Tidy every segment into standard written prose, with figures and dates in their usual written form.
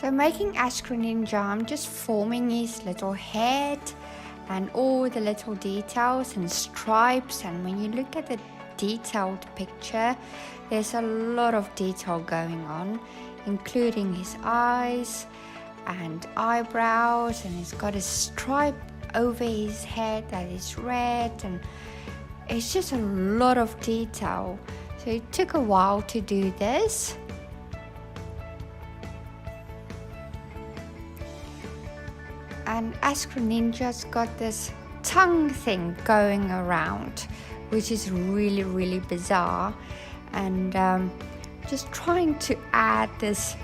So making Ash Greninja, I'm just forming his little head and all the little details and stripes, and when you look at the detailed picture, there's a lot of detail going on, including his eyes and eyebrows, and he's got a stripe over his head that is red, and it's just a lot of detail. So it took a while to do this. And Ash Greninja's got this tongue thing going around, which is really, really bizarre. And just trying to add this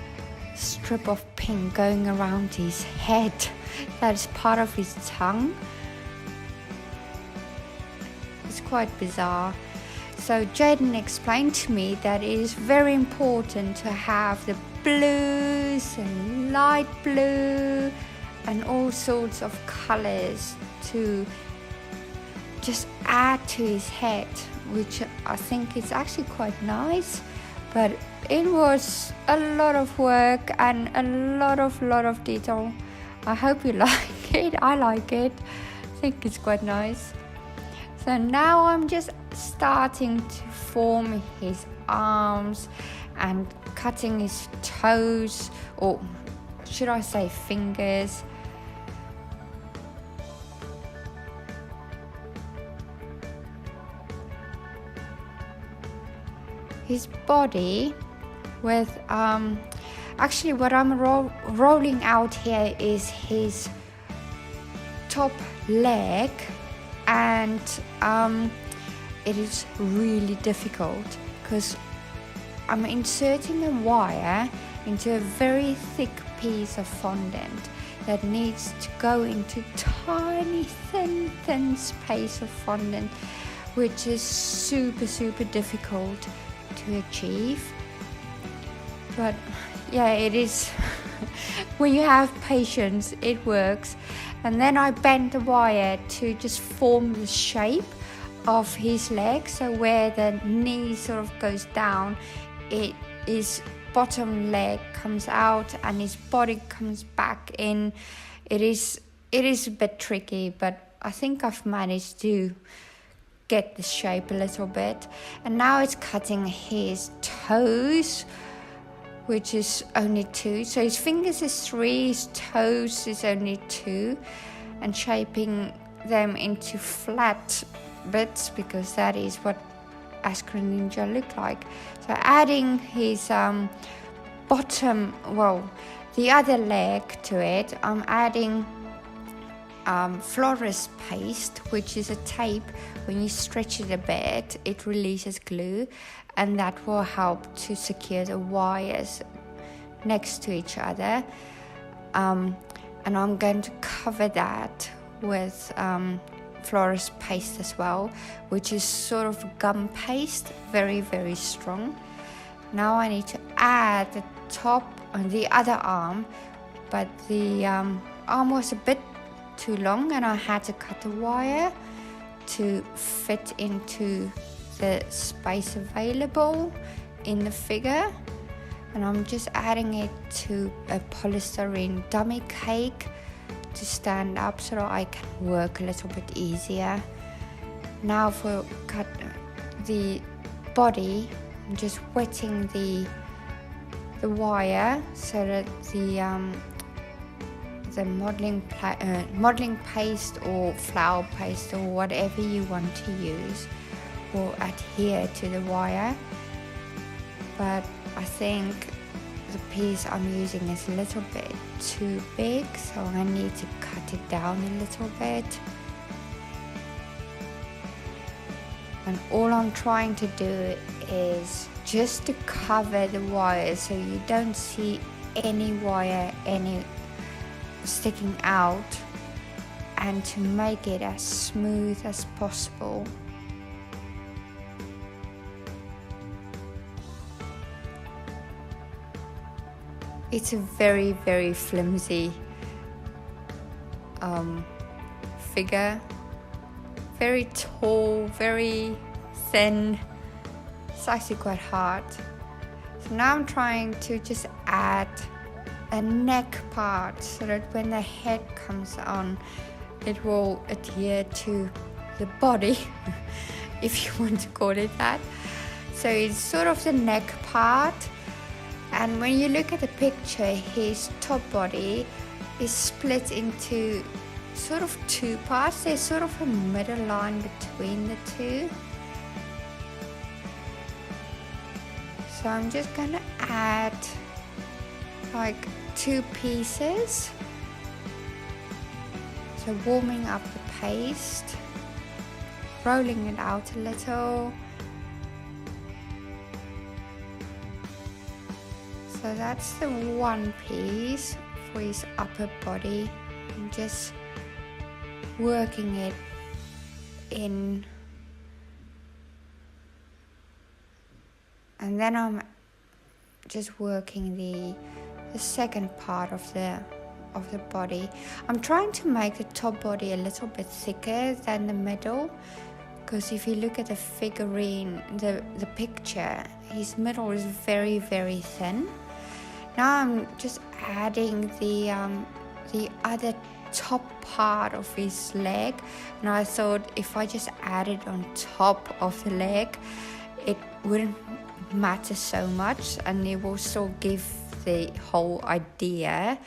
strip of pink going around his head that is part of his tongue. It's quite bizarre. So Jaden explained to me that it is very important to have the blues and light blue and all sorts of colors to just add to his head, which I think is actually quite nice. But it was a lot of work and a lot of detail. I hope you like it. I like it. I think it's quite nice. So now I'm just starting to form his arms and cutting his toes, or should I say fingers. His body with actually what I'm rolling out here is his top leg, and it is really difficult because I'm inserting a wire into a very thick piece of fondant that needs to go into tiny thin space of fondant, which is super difficult to achieve. But yeah, it is. When you have patience, it works. And then I bent the wire to just form the shape of his leg, so where the knee sort of goes down, his bottom leg comes out and his body comes back in. It is a bit tricky, but I think I've managed to get the shape a little bit. And now it's cutting his toes, which is only 2. So his fingers is 3, his toes is only 2, and shaping them into flat bits because that is what Ash Greninja look like. So adding his bottom, the other leg to it, I'm adding florist paste, which is a tape. When you stretch it a bit, it releases glue, and that will help to secure the wires next to each other. And I'm going to cover that with florist paste as well, which is sort of gum paste, very strong. Now I need to add the top on the other arm, but the arm was a bit too long and I had to cut the wire to fit into the space available in the figure. And I'm just adding it to a polystyrene dummy cake to stand up so that I can work a little bit easier. Now for cut the body, I'm just wetting the wire so that the modeling paste or flour paste or whatever you want to use will adhere to the wire. But I think the piece I'm using is a little bit too big, so I need to cut it down a little bit. And all I'm trying to do is just to cover the wire so you don't see any wire sticking out, and to make it as smooth as possible. It's a very flimsy figure, very tall, very thin. It's actually quite hard. So now I'm trying to just add a neck part, so that when the head comes on, it will adhere to the body, if you want to call it that. So it's sort of the neck part, and when you look at the picture, his top body is split into sort of two parts. There's sort of a middle line between the two. So I'm just gonna add like 2 pieces. So warming up the paste, rolling it out a little. So that's the one piece for his upper body. I'm just working it in, and then I'm just working the second part of the body. I'm trying to make the top body a little bit thicker than the middle, because if you look at the figurine, the picture, his middle is very, very thin. Now I'm just adding the other top part of his leg, and I thought if I just add it on top of the leg, it wouldn't matter so much, and it will still give the whole idea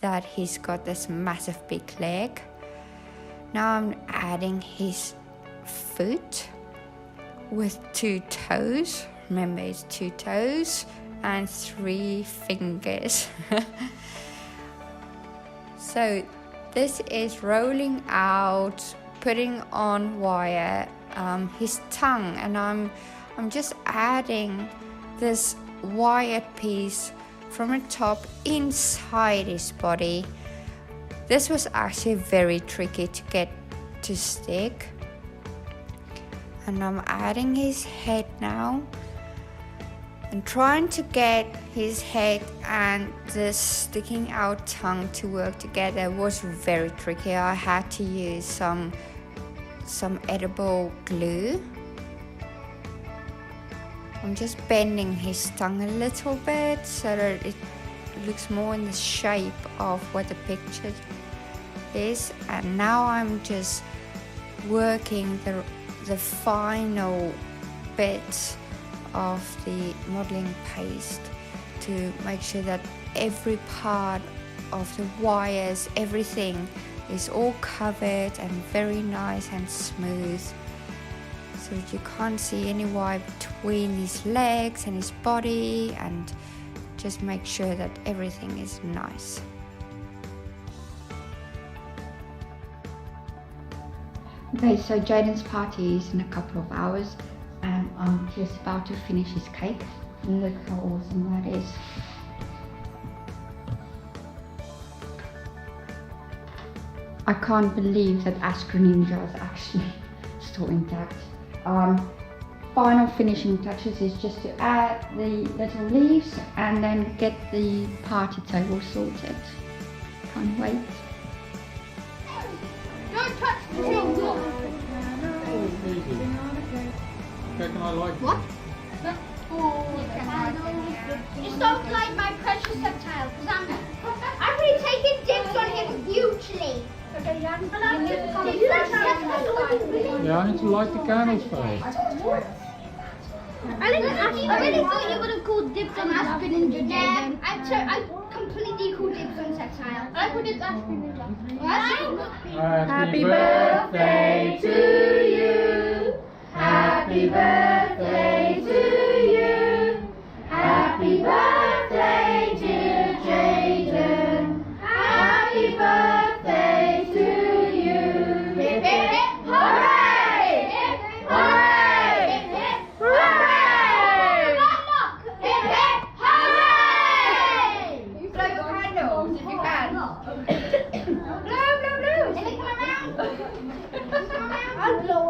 that he's got this massive big leg. Now I'm adding his foot with 2 toes. Remember, it's 2 toes and 3 fingers. So this is rolling out, putting on wire, his tongue, and I'm just adding this wire piece from the top inside his body. This was actually very tricky to get to stick. And I'm adding his head now, and trying to get his head and the sticking out tongue to work together was very tricky. I had to use some edible glue. I'm just bending his tongue a little bit so that it looks more in the shape of what the picture is. And now I'm just working the final bits of the modeling paste to make sure that every part of the wires, everything is all covered and very nice and smooth, so that you can't see any wire between his legs and his body, and just make sure that everything is nice. Okay, so Jaden's party is in a couple of hours, and I'm just about to finish his cake. Look how awesome that is. I can't believe that Ash Greninja is actually still intact. Final finishing touches is just to add the little leaves and then get the party table sorted. Can't wait. Don't touch the table. Okay, can I like What? Just don't like my precious Sceptile, because I'm really taking dibs on him hugely. Yeah, I need to light the candles first. I really thought you would have called dibs on Ash Greninja. Yeah, I completely called dibs on Sceptile. I put dibs Ash Greninja. Happy birthday to you. Happy birthday to you. Happy birthday, dear Jaden. Happy birthday to you. Hip hip hip, hooray! Hip hooray! Hip hip hooray! Hip hip hooray! You blow your candles if you can. Blow, blow, blow. Let me come around. I'll blow